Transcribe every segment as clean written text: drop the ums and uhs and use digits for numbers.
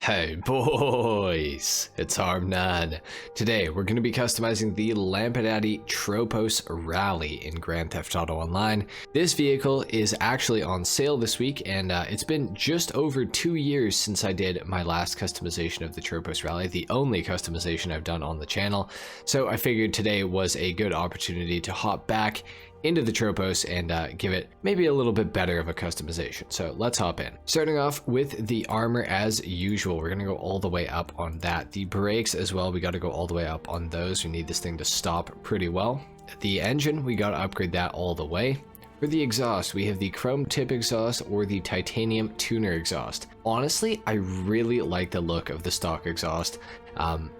Hey boys, it's HarmNone. Today we're going to be customizing the Lampadati Tropos Rallye in Grand Theft Auto Online. This vehicle is actually on sale this week, and it's been just over 2 years since I did my last customization of the Tropos Rallye, the only customization I've done on the channel. So I figured today was a good opportunity to hop back into the Tropos and give it maybe a little bit better of a customization. So let's hop in. Starting off with the armor as usual, we're gonna go all the way up on that. The brakes as well, we gotta go all the way up on those. We need this thing to stop pretty well. The engine, we gotta upgrade that all the way. For the exhaust, we have the chrome tip exhaust or the titanium tuner exhaust. Honestly, I really like the look of the stock exhaust.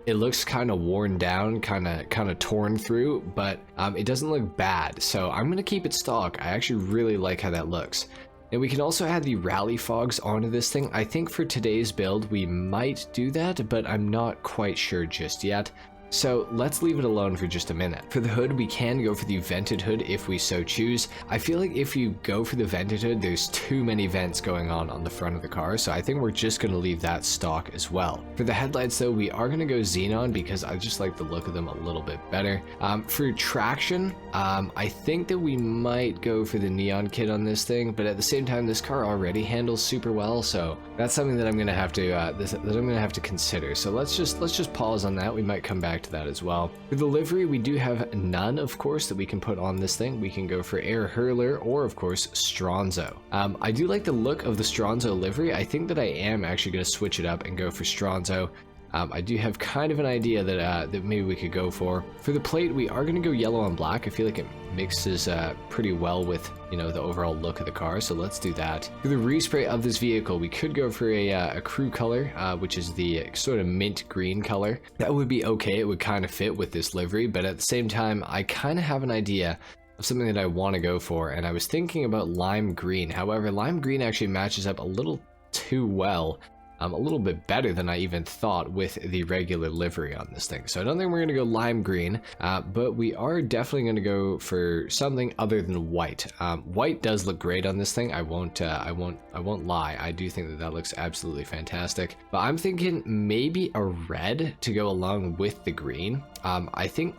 It looks kind of worn down, kind of torn through, but it doesn't look bad. So I'm going to keep it stock. I actually really like how that looks. And we can also add the rally fogs onto this thing. I think for today's build, we might do that, but I'm not quite sure just yet. So let's leave it alone for just a minute. For the hood, we can go for the vented hood if we so choose. I feel like if you go for the vented hood, there's too many vents going on the front of the car, so I think we're just going to leave that stock as well. For the headlights though, we are going to go xenon because I just like the look of them a little bit better. For traction, I think that we might go for the neon kit on this thing, but at the same time, this car already handles super well, so that's something that I'm going to have to consider. So let's just pause on that. We might come back to that as well. For the livery, we do have none, of course, that we can put on this thing. We can go for Air Hurler or, of course, Stronzo. I do like the look of the Stronzo livery. I think that I am actually going to switch it up and go for Stronzo. I do have kind of an idea that maybe we could go for. For the plate, we are going to go yellow and black. I feel like it mixes pretty well with, you know, the overall look of the car, so let's do that. For the respray of this vehicle, we could go for a crew color, which is the sort of mint green color. That would be okay. It would kind of fit with this livery, but at the same time, I kind of have an idea of something that I want to go for, and I was thinking about lime green. However, lime green actually matches up a little too well. A little bit better than I even thought with the regular livery on this thing. So I don't think we're going to go lime green, but we are definitely going to go for something other than white. White does look great on this thing. I won't lie. I do think that that looks absolutely fantastic. But I'm thinking maybe a red to go along with the green. I think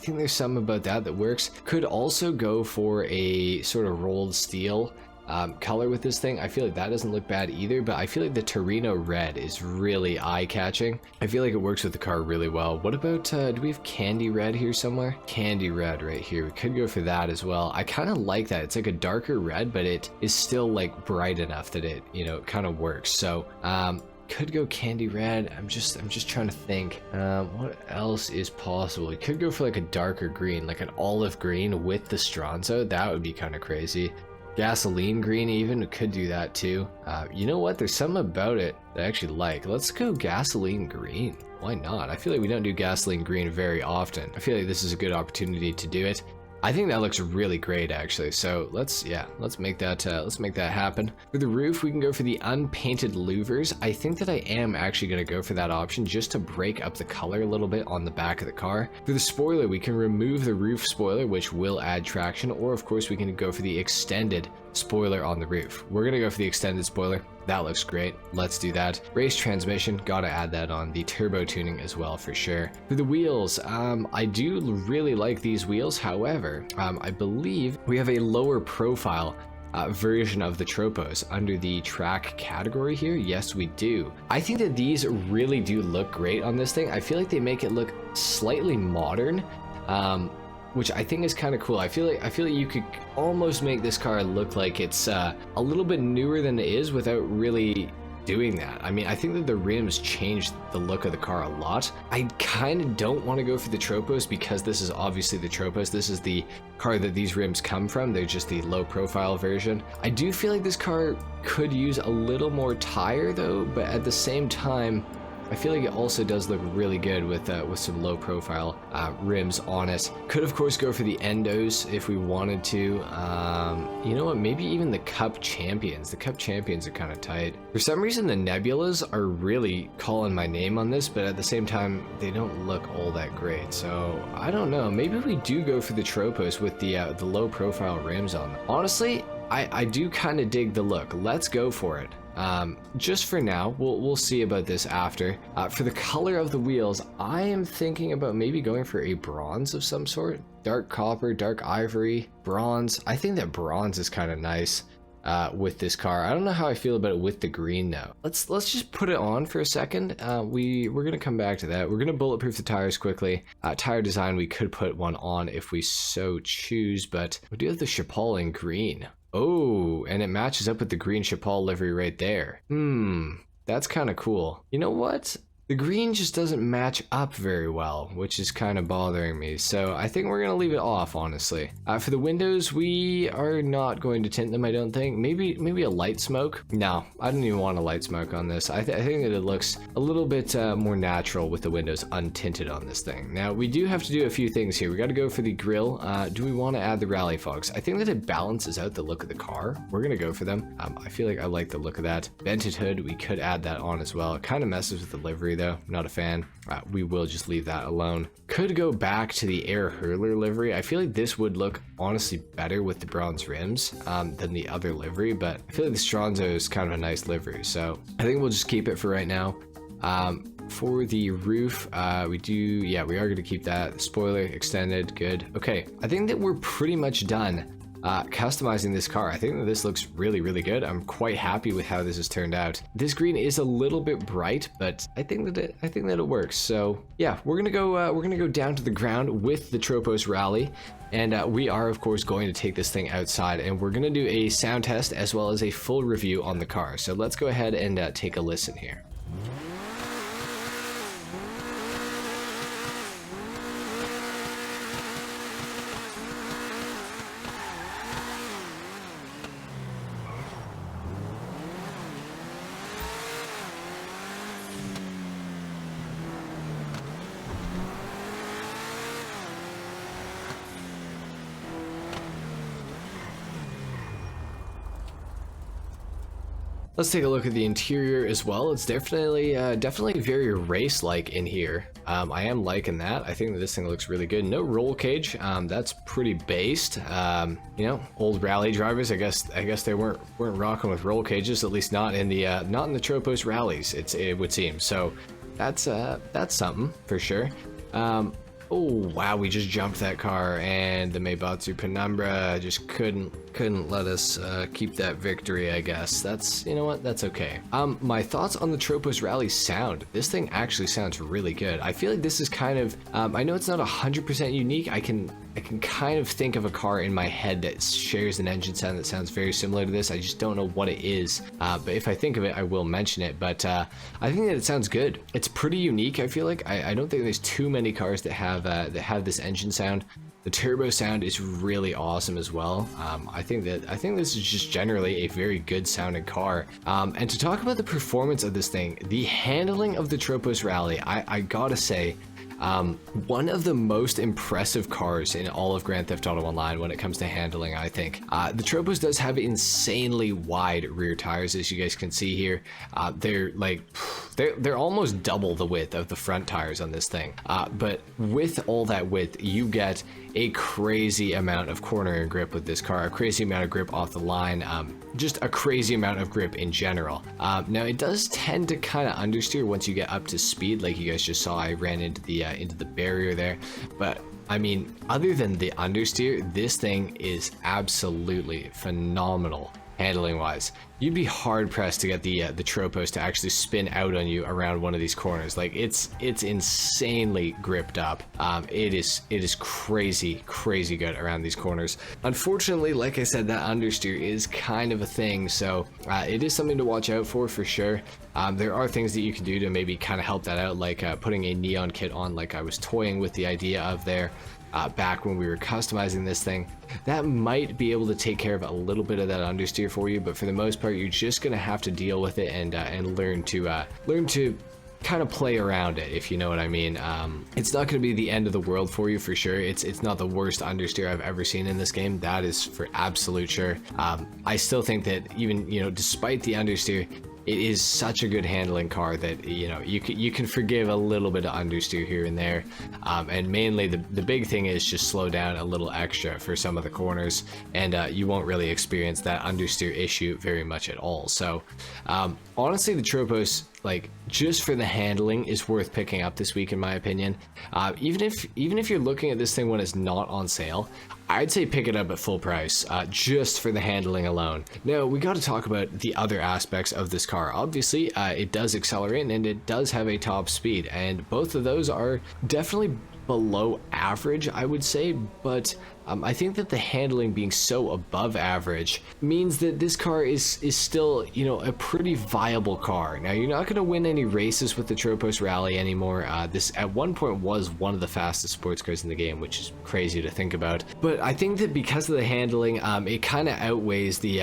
there's some about that works. Could also go for a sort of rolled steel color with this thing. I feel like that doesn't look bad either, but I feel like the Torino red is really eye-catching. I feel like it works with the car really well. What about, do we have candy red here somewhere? Candy red right here. We could go for that as well. I kind of like that. It's like a darker red, but it is still like bright enough that it, you know, kind of works. So, could go candy red. I'm just trying to think what else is possible. We could go for like a darker green, like an olive green with the Stronzo. That would be kind of crazy. Gasoline green even, we could do that too. You know what, there's something about it that I actually like. Let's go gasoline green. Why not? I feel like we don't do gasoline green very often. I feel like this is a good opportunity to do it. I think that looks really great actually, so let's make that happen. For the roof, we can go for the unpainted louvers. I think that I am actually going to go for that option just to break up the color a little bit on the back of the car. For the spoiler, we can remove the roof spoiler, which will add traction, or of course we can go for the extended spoiler on the roof. We're going to go for the extended spoiler. That looks great. Let's do that. Race transmission, gotta add that on. The turbo tuning as well for sure. For the wheels, I do really like these wheels. However, I believe we have a lower profile version of the Tropos under the track category here. Yes, we do. I think that these really do look great on this thing. I feel like they make it look slightly modern. Which I think is kind of cool. I feel like you could almost make this car look like it's a little bit newer than it is without really doing that. I mean, I think that the rims changed the look of the car a lot. I kind of don't want to go for the Tropos because this is obviously the Tropos. This is the car that these rims come from. They're just the low profile version. I do feel like this car could use a little more tire though, but at the same time, I feel like it also does look really good with some low profile rims on it. Could of course go for the endos if we wanted to. You know what, maybe even the Cup Champions. The Cup Champions are kind of tight. For some reason the Nebulas are really calling my name on this, but at the same time they don't look all that great. So I don't know, maybe we do go for the Tropos with the low profile rims on them. Honestly, I do kind of dig the look. Let's go for it. just for now. We'll see about this after. For the color of the wheels, I am thinking about maybe going for a bronze of some sort. Dark copper, dark ivory, bronze. I think that bronze is kind of nice with this car. I don't know how I feel about it with the green though. Let's just put it on for a second. We're gonna come back to that. We're gonna bulletproof the tires quickly. Tire design, we could put one on if we so choose, but we do have the Chapal in green. Oh, and it matches up with the green Chapal livery right there. That's kind of cool. You know what? The green just doesn't match up very well, which is kind of bothering me. So I think we're going to leave it off, honestly. For the windows, we are not going to tint them, I don't think. Maybe a light smoke. No, I don't even want a light smoke on this. I think that it looks a little bit more natural with the windows untinted on this thing. Now, we do have to do a few things here. We got to go for the grille. Do we want to add the rally fogs? I think that it balances out the look of the car. We're going to go for them. I feel like I like the look of that. Vented hood, we could add that on as well. It kind of messes with the livery though. Not a fan. We will just leave that alone. Could go back to the air hurler livery. I feel like this would look honestly better with the bronze rims than the other livery, but I feel like the Stronzo is kind of a nice livery, so I think we'll just keep it for right now. For the roof, we are going to keep that. Spoiler extended, good. Okay, I think that we're pretty much done customizing this car. I think that this looks really, really good. I'm quite happy with how this has turned out. This green is a little bit bright, but I think that it works. So yeah, we're gonna go down to the ground with the Tropos Rallye, and we are of course going to take this thing outside, and we're gonna do a sound test as well as a full review on the car. So let's go ahead and take a listen here. Let's take a look at the interior as well. It's definitely very race-like in here. I am liking that. I think that this thing looks really good. No roll cage. That's pretty based. You know, old rally drivers. I guess they weren't rocking with roll cages. At least not in the Tropos rallies. It would seem. So that's something for sure. Oh wow, we just jumped that car, and the Meibatsu Penumbra just couldn't let us keep that victory, I guess. That's, you know what, that's okay. My thoughts on the Tropos Rallye sound. This thing actually sounds really good. I feel like this is kind of, I know it's not 100% unique. I can kind of think of a car in my head that shares an engine sound that sounds very similar to this. I just don't know what it is, but if I think of it, I will mention it. But I think that it sounds good. It's pretty unique, I feel like. I don't think there's too many cars that have this engine sound. The turbo sound is really awesome as well. I think this is just generally a very good sounding car. And to talk about the performance of this thing, the handling of the Tropos Rallye, I gotta say, one of the most impressive cars in all of Grand Theft Auto Online when it comes to handling, I think. The Tropos does have insanely wide rear tires, as you guys can see here. They're almost double the width of the front tires on this thing. But with all that width, you get a crazy amount of corner and grip with this car, a crazy amount of grip off the line, just a crazy amount of grip in general. Now it does tend to kind of understeer once you get up to speed, like you guys just saw. I ran into the barrier there, but I mean, other than the understeer, this thing is absolutely phenomenal handling wise. You'd be hard pressed to get the Tropos to actually spin out on you around one of these corners. Like it's insanely gripped up. It is crazy good around these corners. Unfortunately, like I said, that understeer is kind of a thing, so it is something to watch out for sure. There are things that you can do to maybe kind of help that out, like putting a neon kit on, like I was toying with the idea of there. Back when we were customizing this thing, that might be able to take care of a little bit of that understeer for you, but for the most part, you're just gonna have to deal with it and learn to kind of play around it, if you know what I mean. It's not gonna be the end of the world for you for sure. It's not the worst understeer I've ever seen in this game. That is for absolute sure. I still think that even, you know, despite the understeer, it is such a good handling car that, you know, you can forgive a little bit of understeer here and there, and mainly the big thing is just slow down a little extra for some of the corners, and you won't really experience that understeer issue very much at all. So honestly, the Tropos, like, just for the handling, is worth picking up this week in my opinion. Even if you're looking at this thing when it's not on sale, I'd say pick it up at full price, just for the handling alone. Now, we got to talk about the other aspects of this car. Obviously, it does accelerate and it does have a top speed, and both of those are definitely below average, I would say, but I think that the handling being so above average means that this car is still, you know, a pretty viable car. Now, you're not going to win any races with the Tropos Rallye anymore. This at one point was one of the fastest sports cars in the game, which is crazy to think about. But I think that because of the handling, it kind of outweighs the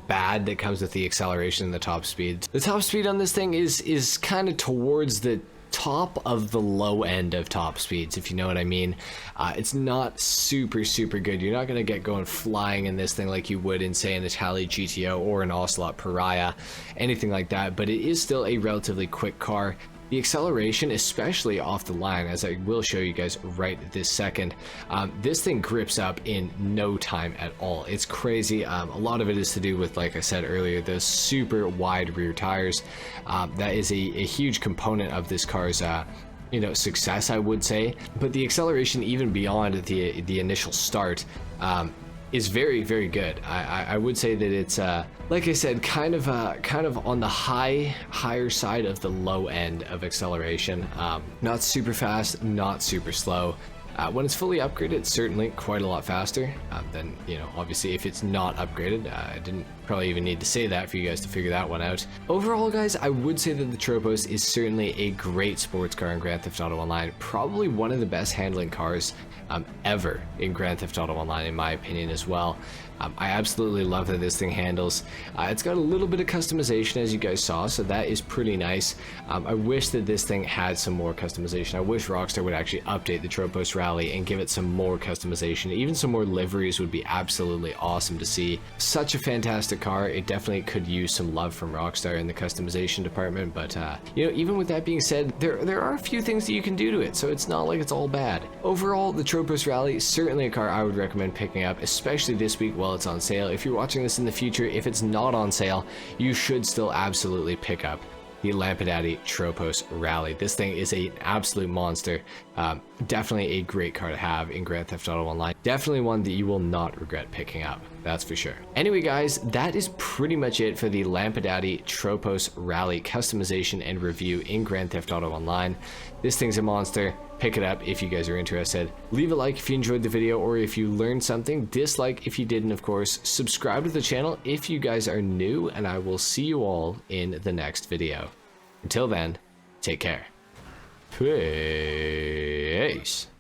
bad that comes with the acceleration and the top speed. The top speed on this thing is kind of towards the top of the low end of top speeds, if you know what I mean. It's not super good. You're not going to get going flying in this thing like you would in, say, an Italy GTO or an Ocelot Pariah, anything like that, but it is still a relatively quick car. The acceleration, especially off the line, as I will show you guys right this second, this thing grips up in no time at all. It's crazy. A lot of it is to do with, like I said earlier, those super wide rear tires. That is a huge component of this car's you know, success, I would say. But the acceleration, even beyond the initial start, is very good. I would say that it's like I said, kind of on the higher side of the low end of acceleration. Not super fast, not super slow. When it's fully upgraded, it's certainly quite a lot faster than, you know, obviously if it's not upgraded. I didn't probably even need to say that for you guys to figure that one out. Overall, guys, I would say that the Tropos is certainly a great sports car in Grand Theft Auto Online. Probably one of the best handling cars ever in Grand Theft Auto Online, in my opinion, as well. I absolutely love that this thing handles. It's got a little bit of customization, as you guys saw, so that is pretty nice. I wish that this thing had some more customization. I wish Rockstar would actually update the Tropos Rallye and give it some more customization. Even some more liveries would be absolutely awesome to see. Such a fantastic car. It definitely could use some love from Rockstar in the customization department, but you know, even with that being said, there are a few things that you can do to it, so it's not like it's all bad. Overall, the Tropos Rallye is certainly a car I would recommend picking up, especially this week while it's on sale. If you're watching this in the future, if it's not on sale, you should still absolutely pick up the Lampadati Tropos Rallye. This thing is an absolute monster. Definitely a great car to have in Grand Theft Auto Online. Definitely one that you will not regret picking up, that's for sure. Anyway, guys, that is pretty much it for the Lampadati Tropos Rallye customization and review in Grand Theft Auto Online. This thing's a monster. Pick it up if you guys are interested. Leave a like if you enjoyed the video or if you learned something. Dislike if you didn't, of course. Subscribe to the channel if you guys are new, and I will see you all in the next video. Until then, take care. Peace.